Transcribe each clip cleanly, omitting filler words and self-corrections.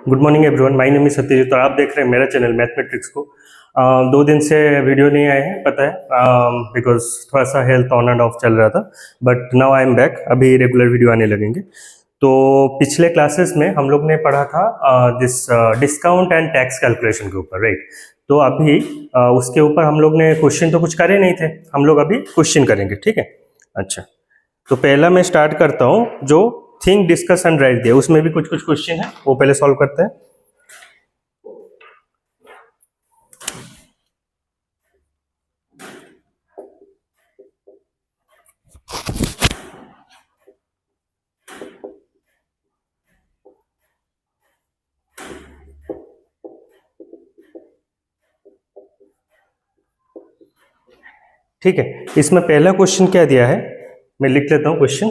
Good morning everyone, my name is Satyajit और आप देख रहे हैं मेरा चैनल मैथमेटिक्स को। 2 दिन से वीडियो नहीं आए हैं, पता है, बिकॉज थोड़ा सा हेल्थ ऑन एंड ऑफ चल रहा था, but now I am back. अभी रेगुलर वीडियो आने लगेंगे। तो पिछले क्लासेस में हम लोग ने पढ़ा था this discount and tax calculation के ऊपर, राइट। तो अभी उसके ऊपर हम लोग ने क्वेश्चन तो कुछ करे नहीं थे, हम लोग अभी क्वेश्चन करेंगे, ठीक है। अच्छा, तो पहला मैं स्टार्ट करता हूँ जो थिंक डिस्कस एंड राइट दिया, उसमें भी कुछ कुछ क्वेश्चन है, वो पहले सॉल्व करते हैं। ठीक है, इसमें पहला क्वेश्चन क्या दिया है, मैं लिख लेता हूं क्वेश्चन।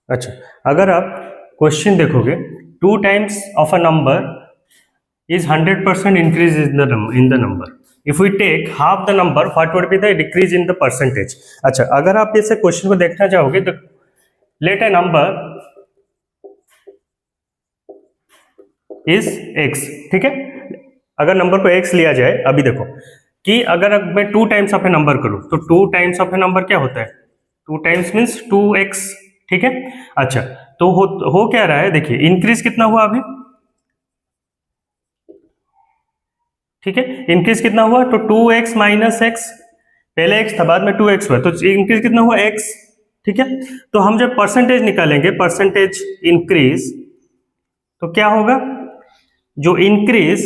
अच्छा, अगर आप क्वेश्चन देखोगे, 2 times of a number is 100% increase in the number. If we take half the number, what would be the decrease in the percentage? अच्छा, अगर आप इसे क्वेश्चन को देखना चाहोगे तो let a number is x, ठीक है। अगर नंबर को x लिया जाए, अभी देखो कि अगर मैं 2 टाइम्स ऑफ ए नंबर करूं तो 2 टाइम्स ऑफ ए नंबर क्या होता है, 2 टाइम्स मीन्स 2x, ठीक है। अच्छा, तो हो क्या रहा है, देखिए इंक्रीज कितना हुआ अभी, ठीक है। इंक्रीज कितना हुआ, तो 2x माइनस एक्स, पहले x था बाद में 2x हुआ, तो इंक्रीज कितना हुआ x, ठीक है। तो हम जब परसेंटेज निकालेंगे, परसेंटेज इंक्रीज, तो क्या होगा, जो increase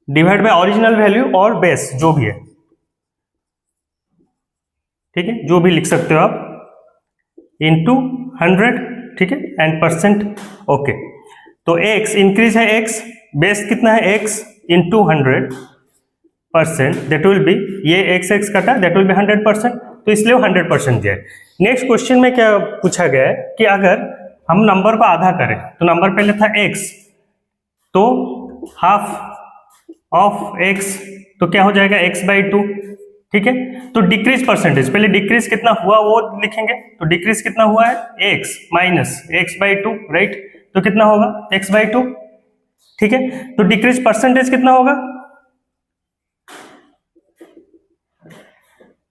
divide by original value और बेस जो भी है, ठीक है, जो भी लिख सकते हो आप, इंटू 100, ठीक है, एंड परसेंट, ओके। तो x इंक्रीज है, x बेस कितना है, x into 100%, that will be, ये x कटा, दैट विल बी 100%, तो इसलिए वो 100% दिया है। नेक्स्ट क्वेश्चन में क्या पूछा गया है कि अगर हम नंबर को आधा करें, तो नंबर पहले था x, तो हाफ ऑफ x, तो क्या हो जाएगा x/2, ठीक है। तो डिक्रीज परसेंटेज, पहले डिक्रीज कितना हुआ वो लिखेंगे, तो डिक्रीज कितना हुआ है, x माइनस x/2, राइट, तो कितना होगा x/2, ठीक है। तो डिक्रीज परसेंटेज कितना होगा,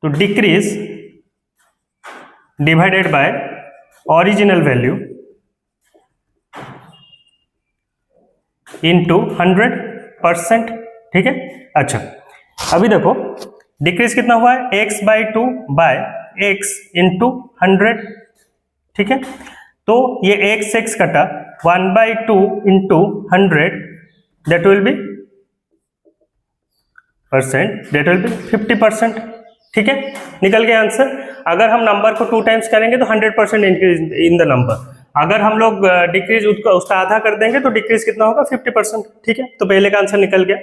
तो decrease divided by original value into 100%, ठीक है। अच्छा, अभी देखो डिक्रीज कितना हुआ है, x/2 बाय x इंटू 100, ठीक है। तो ये x कटा, 1/2 into 100, that will be percent, that will be 50%, ठीक है। निकल गया आंसर। अगर हम नंबर को 2 टाइम्स करेंगे तो 100% इंक्रीज इन द नंबर, अगर हम लोग डिक्रीज उसका आधा कर देंगे तो डिक्रीज कितना होगा, 50%, ठीक है। तो पहले का आंसर निकल गया।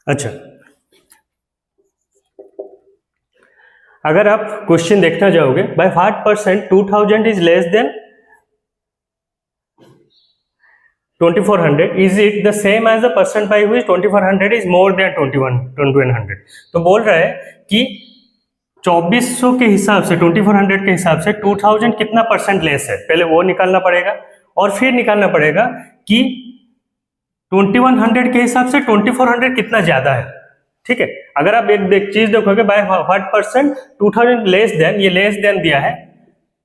अच्छा, अगर आप क्वेश्चन देखना चाहोगे, by what percent 2000 is less than 2400, is it the same as the percent by which 2400 is more than 2100। तो बोल रहा है कि 2400 के हिसाब से, 2400 के हिसाब से 2000 कितना परसेंट लेस है, पहले वो निकालना पड़ेगा और फिर निकालना पड़ेगा कि 2100 के हिसाब से 2400 कितना ज्यादा है, ठीक है। अगर आप एक चीज देखोगे, bye what percent 2000 less than, ये लेस देन दिया है,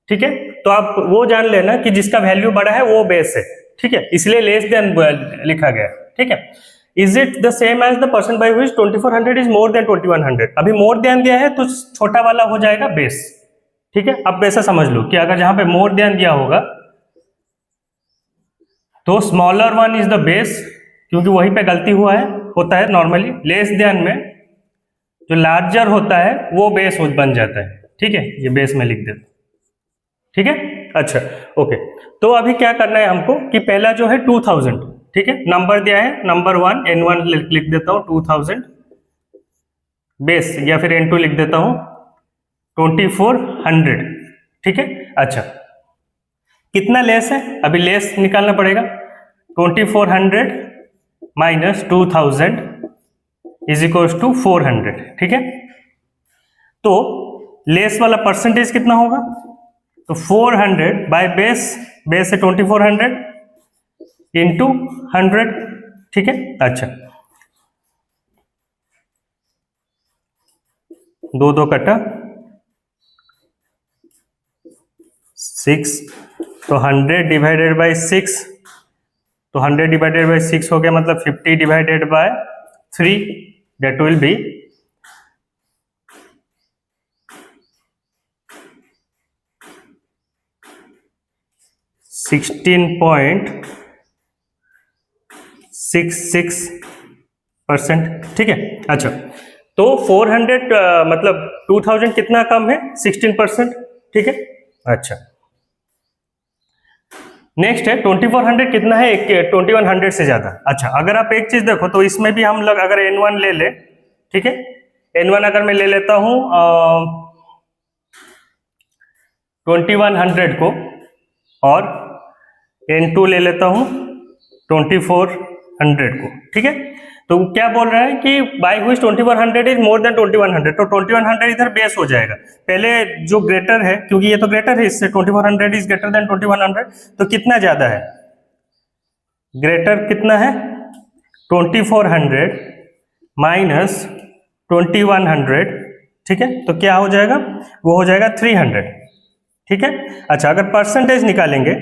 ठीक है, तो आप वो जान लेना कि जिसका वैल्यू बड़ा है वो बेस है, ठीक है, इसलिए लेस देन लिखा गया, ठीक है। Is it the same as the percent by which 2400 is more than 2100? अभी मोर देन दिया है तो छोटा वाला हो जाएगा बेस, ठीक है। अब ऐसा समझ लो कि अगर जहां पे मोर देन दिया होगा तो smaller one is the base, क्योंकि वहीं पे गलती हुआ है, होता है नॉर्मली। लेस देन में जो लार्जर होता है वो बेस बन जाता है, ठीक है। ये बेस में लिख देता, ठीक है। अच्छा ओके, तो अभी क्या करना है हमको कि पहला जो है 2000, ठीक है, नंबर दिया है नंबर 1 n1 लिख देता हूं 2000 बेस, या फिर n2 लिख देता हूं 2400, ठीक है। अच्छा कितना लेस है, अभी लेस निकालना पड़ेगा। 2400 माइनस 2000 इज इक्वल टू 400, ठीक है। तो लेस वाला परसेंटेज कितना होगा, तो 400 बाय बेस, बेस है 2400 इंटू 100, ठीक है। अच्छा 2 कटा 6, तो 100 डिवाइडेड बाय 6, तो 100 डिवाइडेड बाय 6 हो गया, मतलब 50 divided by 3, that will be 16.66%, ठीक है। अच्छा तो 400 मतलब 2000 कितना कम है, 16%, ठीक है। अच्छा नेक्स्ट है 2400 कितना है, 2100 से ज्यादा। अच्छा अगर आप एक चीज देखो तो इसमें भी हम लोग अगर n1 ले ले, ठीक है, n1 अगर मैं ले लेता हूं 2100 को, और n2 ले लेता हूं 2400 को, ठीक है। तो क्या बोल रहा है कि bye which 2400 is more than 2100, तो 2100 इधर बेस हो जाएगा। पहले जो ग्रेटर है, क्योंकि ये तो ग्रेटर है इससे, 2400 इज ग्रेटर देन 2100, तो कितना ज्यादा है, ग्रेटर कितना है 2400 माइनस 2100, ठीक है। तो क्या हो जाएगा, वो हो जाएगा 300, ठीक है। अच्छा अगर परसेंटेज निकालेंगे,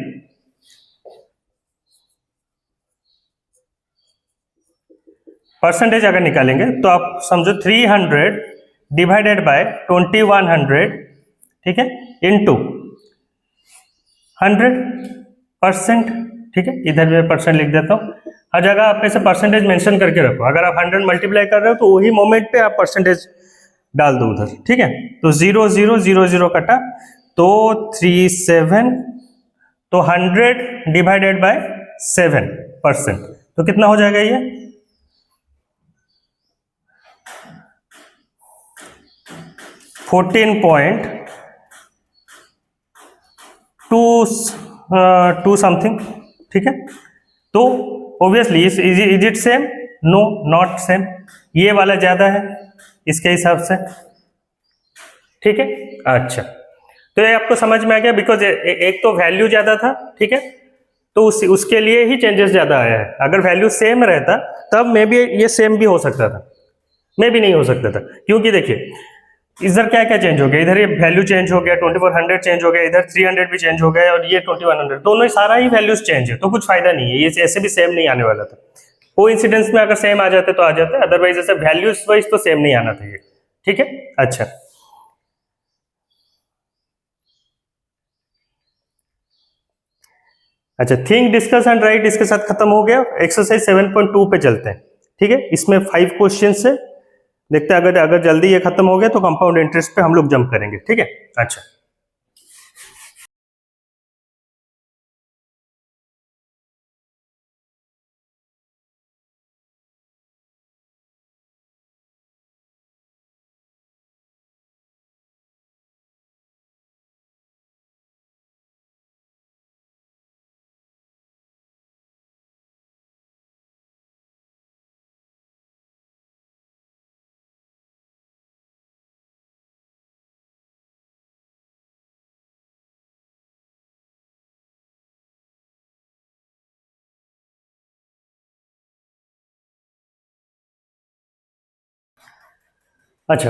परसेंटेज अगर निकालेंगे तो आप समझो 300 डिवाइडेड बाय 2100, ठीक है, इनटू 100%, ठीक है। इधर भी परसेंट लिख देता हूं, हर जगह आप ऐसे परसेंटेज मेंशन करके रखो। अगर आप 100 मल्टीप्लाई कर रहे हो तो वही मोमेंट पे आप परसेंटेज डाल दो उधर, ठीक है। तो 0 0 0 0 कटा, तो 37, तो 100 डिवाइडेड बाय 7%, तो कितना हो जाएगा ये 14.2 समथिंग, ठीक है। तो obviously is it same, no not same, ये वाला ज्यादा है इसके हिसाब से, ठीक है। अच्छा तो ये आपको समझ में आ गया, बिकॉज एक तो वैल्यू ज्यादा था, ठीक है, तो उसके लिए ही चेंजेस ज्यादा आया है। अगर वैल्यू सेम रहता तब मे बी ये सेम भी हो सकता था, मे भी नहीं हो सकता था, क्योंकि देखिए इधर क्या क्या चेंज हो गया, इधर ये वैल्यू चेंज हो गया, 2400 चेंज हो गया, इधर 300 भी चेंज हो गया, और ये 2100, दोनों ही सारा ही वैल्यूज चेंज है, तो कुछ फायदा नहीं है, ये ऐसे भी सेम नहीं आने वाला था। कोइंसिडेंस में अगर सेम आ जाते तो आ जाते, अदरवाइज ऐसे वैल्यूज वाइज तो सेम नहीं आना था ये, ठीक है। अच्छा अच्छा थिंक डिस्कस एंड राइट इसके साथ खत्म हो गया। एक्सरसाइज 7.2 पे चलते हैं, ठीक है। इसमें 5 क्वेश्चन है, देखते हैं अगर जल्दी ये खत्म हो गया तो कंपाउंड इंटरेस्ट पे हम लोग जंप करेंगे, ठीक है। अच्छा अच्छा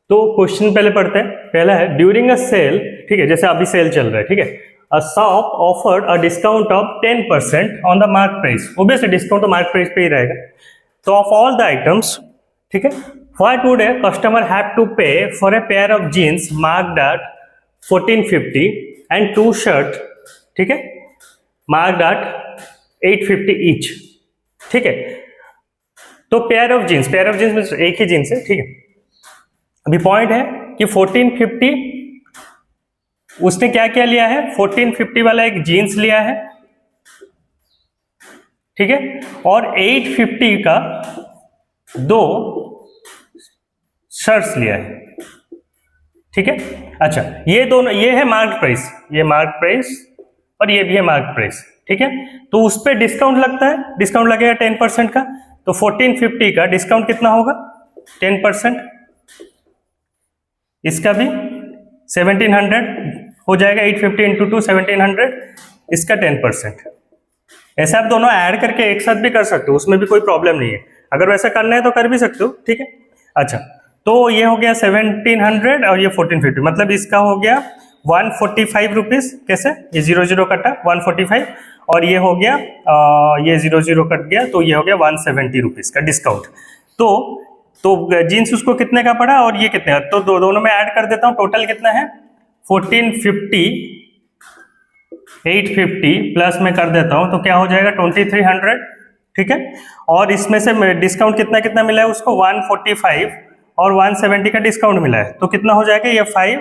तो क्वेश्चन पहले पढ़ते हैं। पहला है ड्यूरिंग अ सेल, ठीक है, जैसे अभी सेल चल रहा है, ठीक है, a shop offered a discount of 10% on the mark price, obviously discount तो मार्क प्राइस पे ही रहेगा, तो ऑफ ऑल द आइटम्स, ठीक है, for today customer have to pay for a pair of jeans marked at 1450 and 2 shirt, ठीक है, marked eight 850 each, ठीक है। तो पेयर ऑफ जीन्स में एक ही जीन्स है, ठीक है। अभी पॉइंट है कि 1450 उसने क्या क्या लिया है, 1450 वाला एक जीन्स लिया है, ठीक है, और 850 का 2 शर्ट्स लिया है, ठीक है। अच्छा, ये दोनों, ये है मार्क प्राइस, ये मार्क प्राइस और ये भी है मार्क प्राइस, ठीक है। तो उस पर डिस्काउंट लगता है, डिस्काउंट लगेगा 10% का, तो 1450 का डिस्काउंट कितना होगा, 10%, इसका भी 1700 हो जाएगा, 850 इंटू 2 1700, इसका 10%। ऐसा आप दोनों ऐड करके एक साथ भी कर सकते हो, उसमें भी कोई प्रॉब्लम नहीं है, अगर वैसा करना है तो कर भी सकते हो, ठीक है। अच्छा, तो ये हो गया 1700 और ये 1450, मतलब इसका हो गया 145 रुपीज, कैसे, ये 00 कटा 145, और ये हो गया ये 00 कट गया, तो ये हो गया 170 रुपीज का डिस्काउंट। तो जीन्स उसको कितने का पड़ा और ये कितने का, तो दोनों में ऐड कर देता हूँ, टोटल कितना है 1450 850 प्लस में कर देता हूँ, तो क्या हो जाएगा 2300, ठीक है। और इसमें से डिस्काउंट कितना कितना मिला है उसको, 145 और 170 का डिस्काउंट मिला है, तो कितना हो जाएगा, ये 5,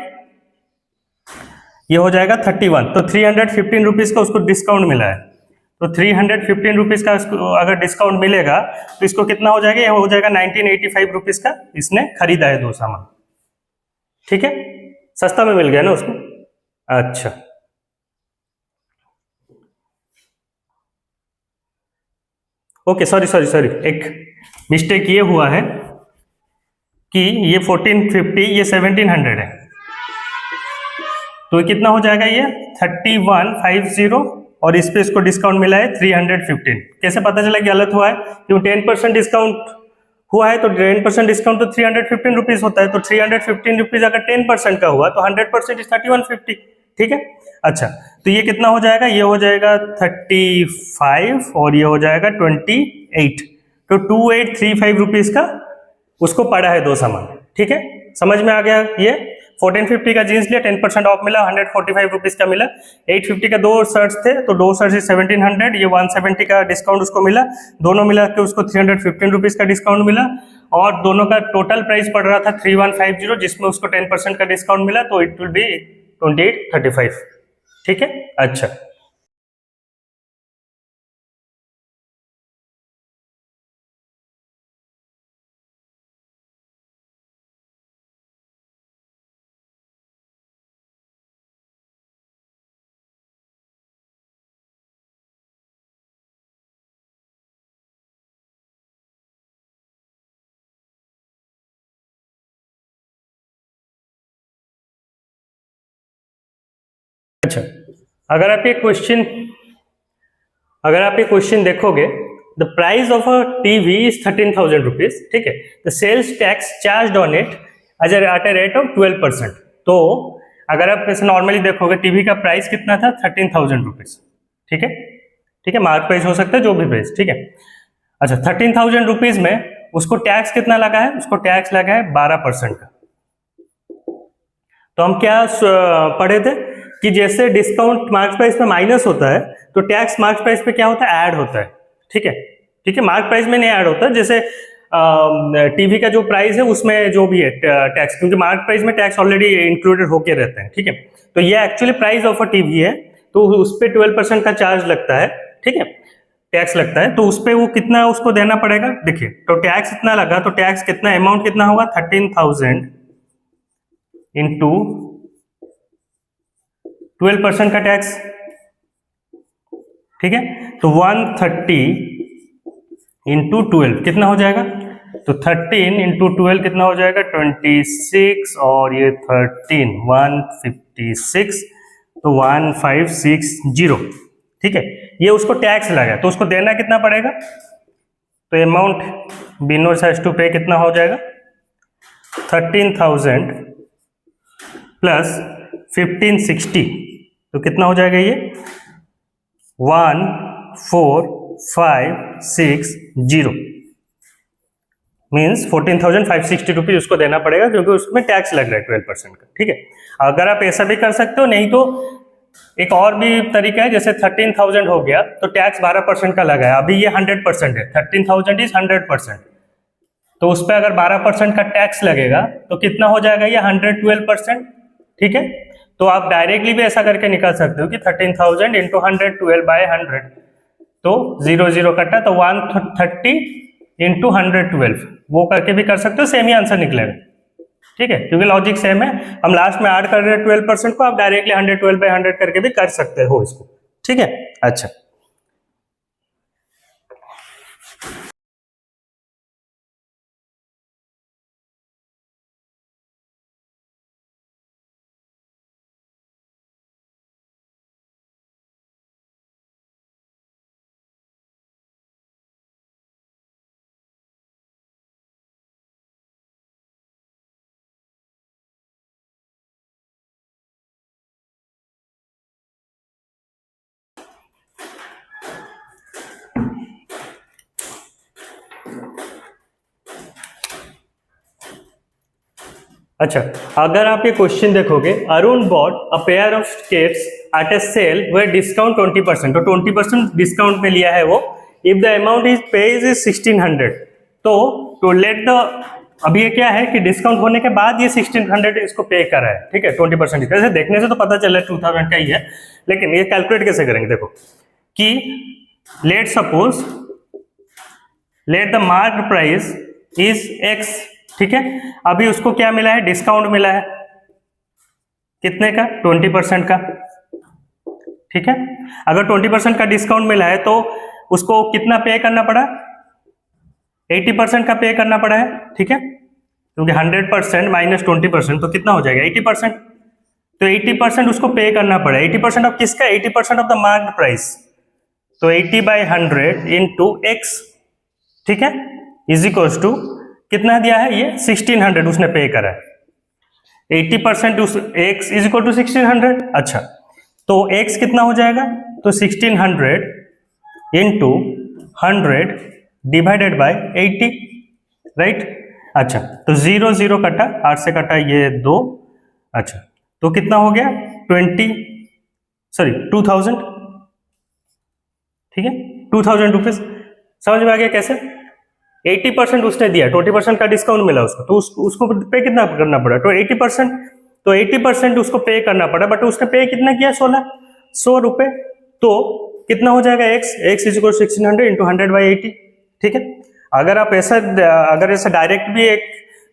ये हो जाएगा 31, तो 315 रुपीज का उसको डिस्काउंट मिला है। तो 315 रुपीज का अगर डिस्काउंट मिलेगा तो इसको कितना हो जाएगा, ये हो जाएगा 1985 रुपीज का इसने खरीदा है 2 सामान, ठीक है, सस्ता में मिल गया ना उसको। अच्छा, ओके, सॉरी, एक मिस्टेक ये हुआ है कि ये 1450 ये 1700 है, तो कितना हो जाएगा, ये 3150, और इस पे इसको डिस्काउंट मिला है 315। कैसे पता चला कि गलत हुआ है, क्यों 10% डिस्काउंट हुआ है, तो 10% डिस्काउंट तो 315 रुपीज होता है, तो 315 रुपीज अगर 10% का हुआ तो 100% इज 3150, ठीक है। अच्छा, तो ये कितना हो जाएगा, ये हो जाएगा 35 और ये हो जाएगा 28, तो 2835 रुपीज का उसको पड़ा है 2 सामान, ठीक है, समझ में आ गया। ये 1450 का जीन्स लिया, 10% ऑफ मिला, 145 रुपीज का मिला, 850 का 2 शर्ट्स थे, तो 2 शर्ट्स 1700, ये 170 का डिस्काउंट उसको मिला, दोनों मिला के उसको 315 रुपीज का डिस्काउंट मिला, और दोनों का टोटल प्राइस पड़ रहा था 3150, जिसमें उसको 10% का डिस्काउंट मिला, तो इट विल बी 2835, ठीक है। अच्छा, अच्छा, अगर आप ये क्वेश्चन देखोगे, the price of a TV is 13,000 rupees, ठीक है, the sales tax charge on it at a rate of 12%। तो अगर आप ऐसे नॉर्मली देखोगे, टीवी का प्राइस कितना था, 13,000 रुपीज, ठीक है, ठीक है, मार्क प्राइस हो सकता है, जो भी प्राइस, ठीक है। अच्छा, 13,000 रुपीज में उसको टैक्स कितना लगा है, उसको टैक्स लगा है 12% का। तो हम क्या पढ़े थे कि जैसे डिस्काउंट मार्क प्राइस पे माइनस होता है, तो टैक्स मार्क प्राइस पे क्या होता है, ऐड होता है, ठीक है, ठीक है, मार्क प्राइस में नहीं ऐड होता, जैसे टीवी का जो प्राइस है उसमें जो भी है टैक्स, क्योंकि मार्क प्राइस में टैक्स ऑलरेडी इंक्लूडेड होके रहते हैं, ठीक है। तो ये actually price of a TV है, तो उस पर 12% का चार्ज लगता है, ठीक है, टैक्स लगता है, तो उस पर वो कितना उसको देना पड़ेगा, देखिए, तो टैक्स इतना लगा, तो टैक्स कितना, अमाउंट कितना होगा, 13,000 इंटू 12% का टैक्स, ठीक है, तो 130 इंटू 12 कितना हो जाएगा, तो 13 इंटू 12 कितना हो जाएगा, 26, और ये 13 156, तो 1560, ठीक है, ये उसको टैक्स लगा, तो उसको देना कितना पड़ेगा, तो अमाउंट बिनोज हैज टू पे कितना हो जाएगा, 13,000 प्लस 1560, तो कितना हो जाएगा, ये 14,560, मीन्स 14,560 रुपीज उसको देना पड़ेगा, क्योंकि उसमें टैक्स लग रहा है 12% का। ठीक है, अगर आप ऐसा भी कर सकते हो, नहीं तो एक और भी तरीका है, जैसे 13,000 हो गया तो टैक्स 12% का लगा है, अभी ये 100% है, 13,000 इज 100%, तो उस पर अगर 12% का टैक्स लगेगा तो कितना हो जाएगा ये 112%। ठीक है, तो आप डायरेक्टली भी ऐसा करके निकाल सकते हो कि 13,000 इंटू 112/100, तो 0 कटा तो 130 इंटू 112, वो करके भी कर सकते हो, सेम ही आंसर निकलेगा। ठीक है, क्योंकि लॉजिक सेम है, हम लास्ट में ऐड कर रहे हैं 12% को, आप डायरेक्टली 112/100 करके भी कर सकते हो इसको। ठीक है, अच्छा अच्छा, अगर आप ये क्वेश्चन देखोगे, Arun bought a pair of skates at a sale where discount 20%, तो 20% डिस्काउंट में लिया है वो, if the amount is pays is 1600, तो लेट द, अभी ये क्या है कि डिस्काउंट होने के बाद ये 1600 इसको पे कर रहा है। ठीक है, 20% ऐसे देखने से तो पता चल रहा है 2000 का ही है, लेकिन ये कैलकुलेट कैसे करेंगे, देखो कि let suppose let the mark price is x। ठीक है, अभी उसको क्या मिला है, डिस्काउंट मिला है, कितने का, 20% का। ठीक है, अगर 20% का डिस्काउंट मिला है तो उसको कितना पे करना पड़ा, 80% का पे करना पड़ा है। ठीक है, क्योंकि 100% माइनस 20% तो कितना हो जाएगा 80%, तो 80% उसको पे करना पड़ा। 80% ऑफ किसका, 80% ऑफ द मार्क प्राइस, तो 80/100 इंटू x। ठीक है, इज इक्वल्स टू कितना दिया है ये 1600 उसने पे करा है, 80% उस x इज इक्वल टू 1600। अच्छा, तो x कितना हो जाएगा, तो 1600 इंटू 100 डिवाइडेड बाय 80, राइट। अच्छा, तो 0 कटा, 8 से कटा ये 2। अच्छा, तो कितना हो गया 2000। ठीक है, 2000 रुपीज। समझ में आ गया कैसे, 80% उसने दिया, 20% का डिस्काउंट मिला उसको, तो उसको पे कितना करना पड़ा, तो 80%, तो 80% उसको पे करना पड़ा, बट उसने पे कितना किया, 100 रुपए, तो कितना हो जाएगा x इज इक्वल 1600 इंटू 100/80। ठीक है, अगर ऐसा डायरेक्ट भी एक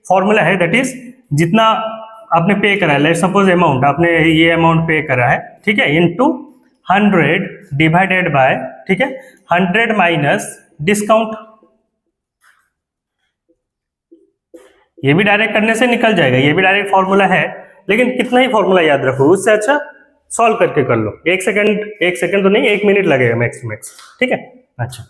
फॉर्मूला है, दैट इज जितना आपने पे करा है, लेट सपोज अमाउंट आपने ये अमाउंट पे करा है, ठीक है, इंटू 100 डिवाइडेड बाय, ठीक है, 100 माइनस डिस्काउंट। ये भी डायरेक्ट करने से निकल जाएगा, ये भी डायरेक्ट फॉर्मूला है, लेकिन कितना ही फॉर्मूला याद रखो, उससे अच्छा सॉल्व करके कर लो। एक सेकंड तो नहीं, 1 मिनट लगेगा मैक्स टू मैक्स। ठीक है, अच्छा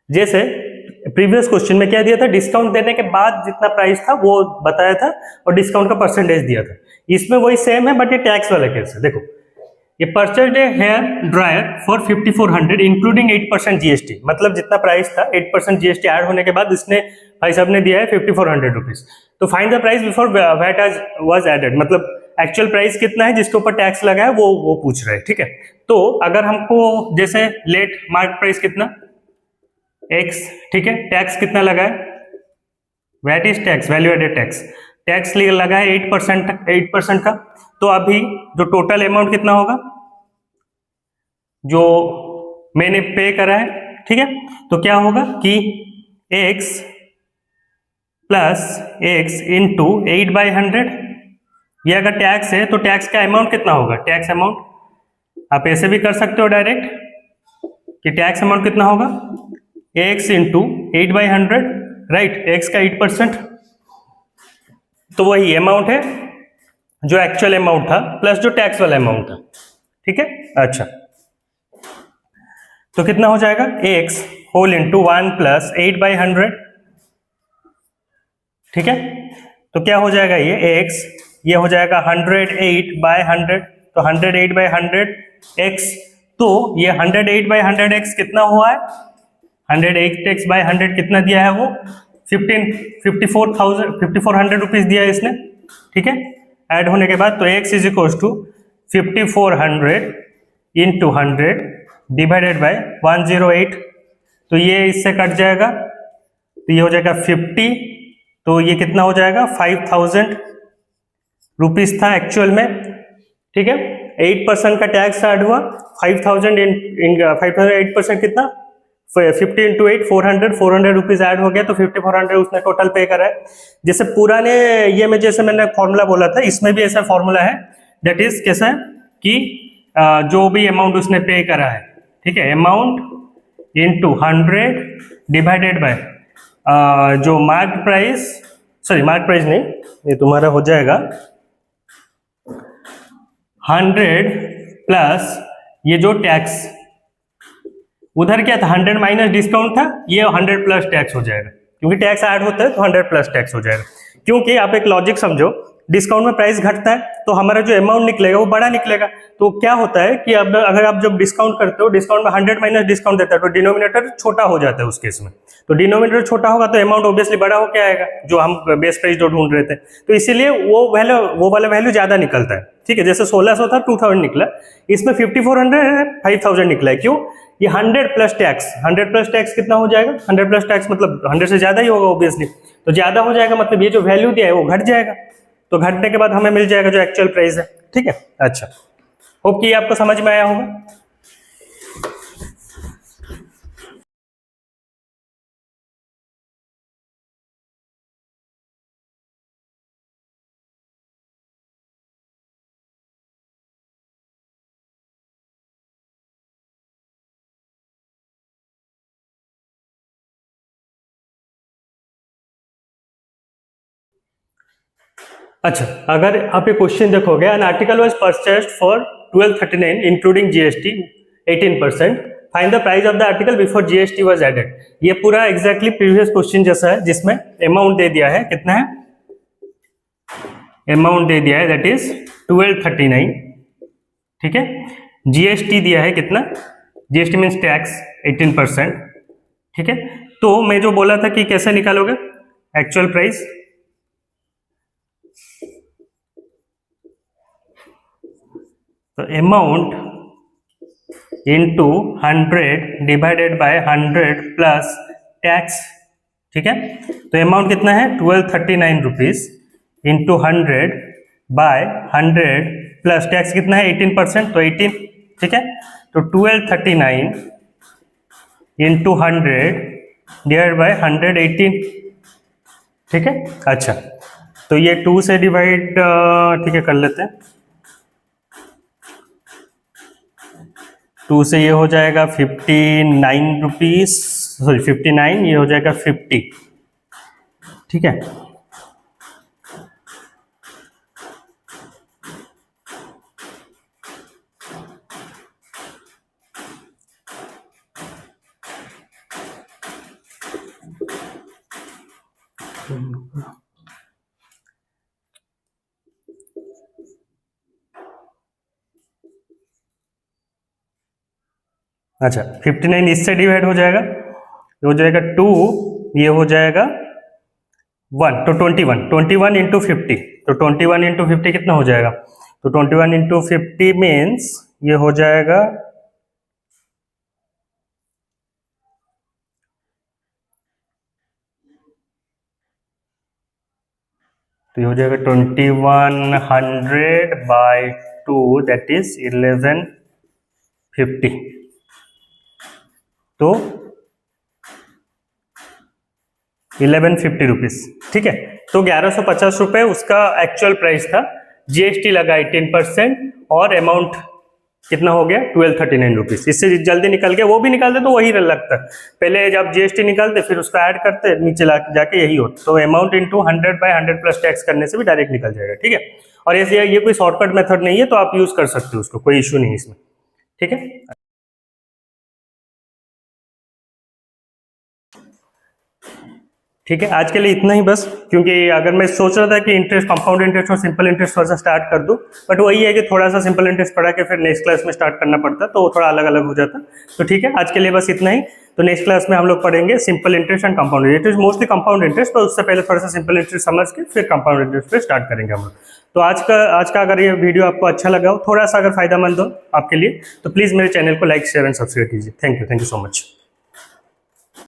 जैसे प्रीवियस क्वेश्चन में क्या दिया था, डिस्काउंट देने के बाद जितना प्राइस था वो बताया था और डिस्काउंट का परसेंटेज दिया था। इसमें वही सेम है, बट ये टैक्स वाला केस है। देखो, ये purchase a hair dryer for 5400 including 8% GST, मतलब जितना प्राइस था 8% जीएसटी ऐड होने के बाद इसने, भाई साहब ने दिया है 5400 रुपीज। तो find the price before VAT was added, मतलब एक्चुअल प्राइस कितना है जिसके ऊपर टैक्स लगा है वो पूछ रहे हैं। ठीक है, तो अगर हमको जैसे लेट मार्क प्राइस कितना x, ठीक है, टैक्स कितना लगा है, VAT is tax, value added tax, tax लगा है 8% का। तो अभी जो टोटल अमाउंट कितना होगा जो मैंने पे करा है, ठीक है, तो क्या होगा कि x प्लस x इंटू 8/100, ये अगर टैक्स है तो टैक्स का अमाउंट कितना होगा, टैक्स अमाउंट आप ऐसे भी कर सकते हो डायरेक्ट कि टैक्स अमाउंट कितना होगा x इंटू 8/100, राइट, x का 8%, तो वही अमाउंट है जो एक्चुअल अमाउंट था प्लस जो टैक्स वाला अमाउंट था। ठीक है, अच्छा तो कितना हो जाएगा x होल इंटू 1 प्लस 8/100, ठीक है। तो क्या हो जाएगा ये x, ये हो जाएगा 108/100, तो 108/100 x, तो ये 108/100 x कितना हुआ है, 108x/100 कितना दिया है वो 5400 रुपीज दिया है इसने, ठीक है। ऐड होने के बाद तो x is equal to 5400 into 100 divided by 108, तो ये इससे कट जाएगा, तो ये हो जाएगा 50, तो ये कितना हो जाएगा 5000 रुपीज था एक्चुअल में, ठीक है। 8% का टैक्स ऐड हुआ, 5000 इन 5000 8% कितना 50 इंटू 8 400 रुपीज ऐड हो गया, तो 5400 उसने टोटल पे करा है। जैसे पुराने ये में जैसे मैंने फॉर्मूला बोला था, इसमें भी ऐसा फॉर्मूला है, दैट इज कैसा है कि जो भी अमाउंट उसने पे करा है, ठीक है, अमाउंट इंटू 100 डिवाइडेड बाय जो mark price, sorry mark price नहीं, ये तुम्हारा हो जाएगा 100 प्लस ये जो टैक्स उधर क्या था 100 माइनस डिस्काउंट था, ये 100 प्लस टैक्स हो जाएगा, क्योंकि टैक्स ऐड होता है तो 100 प्लस टैक्स हो जाएगा। क्योंकि आप एक लॉजिक समझो, डिस्काउंट में प्राइस घटता है तो हमारा जो अमाउंट निकलेगा वो बड़ा निकलेगा। तो क्या होता है कि अब अगर आप जब डिस्काउंट करते हो, डिस्काउंट में 100 माइनस डिस्काउंट देता है, तो डिनोमिनेटर छोटा हो जाता है उस केस में। तो डिनोमिनेटर छोटा होगा तो अमाउंट ऑब्वियसली बड़ा होकर आएगा, जो हम बेस प्राइस जो ढूंढ रहे थे, तो इसीलिए वो वाला वैल्यू ज्यादा निकलता है, ठीक है। जैसे 1600 था 2000 निकला, इसमें 5400 है 5000 निकला है, क्यों, ये 100 प्लस टैक्स, 100 प्लस टैक्स कितना हो जाएगा, 100 प्लस टैक्स मतलब 100 से ज्यादा ही होगा ऑब्वियसली, तो ज्यादा हो जाएगा, मतलब ये जो वैल्यू दिया है वो घट जाएगा, तो घटने के बाद हमें मिल जाएगा जो एक्चुअल प्राइस है, ठीक है। अच्छा, होप कि ये आपको समझ में आया होगा। अच्छा, अगर आप ये क्वेश्चन देखोगे, an article was purchased for 1239 including GST 18%, find the price of the article before GST was added. ये पूरा एग्जैक्टली प्रीवियस क्वेश्चन जैसा है, जिसमें अमाउंट दे दिया है, कितना है अमाउंट दे दिया है, दैट इज 1239, ठीक है। जीएसटी दिया है कितना, जीएसटी मीन्स टैक्स 18%, ठीक है। तो मैं जो बोला था कि कैसे निकालोगे एक्चुअल प्राइस, तो amount into 100 divided by 100 plus tax, ठीक है। तो अमाउंट कितना है 1239 rupees into 100 by 100 plus tax कितना है 18%, तो 18, ठीक है। तो 1239 इंटू 100 डिवाइड बाय 118, ठीक है। अच्छा, तो ये 2 से डिवाइड, ठीक है, कर लेते हैं, 2 से ये हो जाएगा 59 रुपीज, सॉरी 59, ये हो जाएगा 50, ठीक है। अच्छा, 59 इससे डिवाइड हो जाएगा, ये हो जाएगा 2, ये हो जाएगा 1, तो 21 इंटू 50, तो 21 इंटू 50 कितना हो जाएगा, तो 21 इंटू 50 मीन्स ये हो जाएगा, तो ये हो जाएगा 2100 बाय 2, दैट इज 1150, तो 1150 रुपीज, ठीक है। तो 1150 रुपए उसका एक्चुअल प्राइस था, जीएसटी लगा 18% और अमाउंट कितना हो गया 1239 रुपीज। इससे जल्दी निकल गया, वो भी निकालते तो वही लगता, पहले जब जीएसटी निकालते फिर उसका ऐड करते, नीचे जाके यही होता, तो amount into 100 by 100 plus tax करने से भी डायरेक्ट निकल जाएगा, ठीक है। और ऐसे ये कोई शॉर्टकट मेथड नहीं है, तो आप यूज कर सकते हो उसको, कोई इशू नहीं इसमें, ठीक है। ठीक है, आज के लिए इतना ही बस, क्योंकि अगर मैं सोच रहा था कि इंटरेस्ट, कंपाउंड इंटरेस्ट और सिंपल इंटरेस्ट थोड़ा सा स्टार्ट कर दूं, बट वही है कि थोड़ा सा सिंपल इंटरेस्ट पढ़ा के फिर नेक्स्ट क्लास में स्टार्ट करना पड़ता, तो वो थोड़ा अलग अलग हो जाता। तो ठीक है, आज के लिए बस इतना ही। तो नेक्स्ट क्लास में हम लोग पढ़ेंगे simple interest and compound interest, mostly compound interest, तो उससे पहले थोड़ा सा सिंपल इंटरेस्ट समझ के फिर कंपाउंड इंटरेस्ट पे स्टार्ट करेंगे हम लोग। तो आज का अगर ये वीडियो आपको अच्छा लगा हो, थोड़ा सा अगर फायदामंद हो आपके लिए, तो प्लीज़ मेरे चैनल को लाइक शेयर एंड सब्सक्राइब कीजिए। Thank you so much.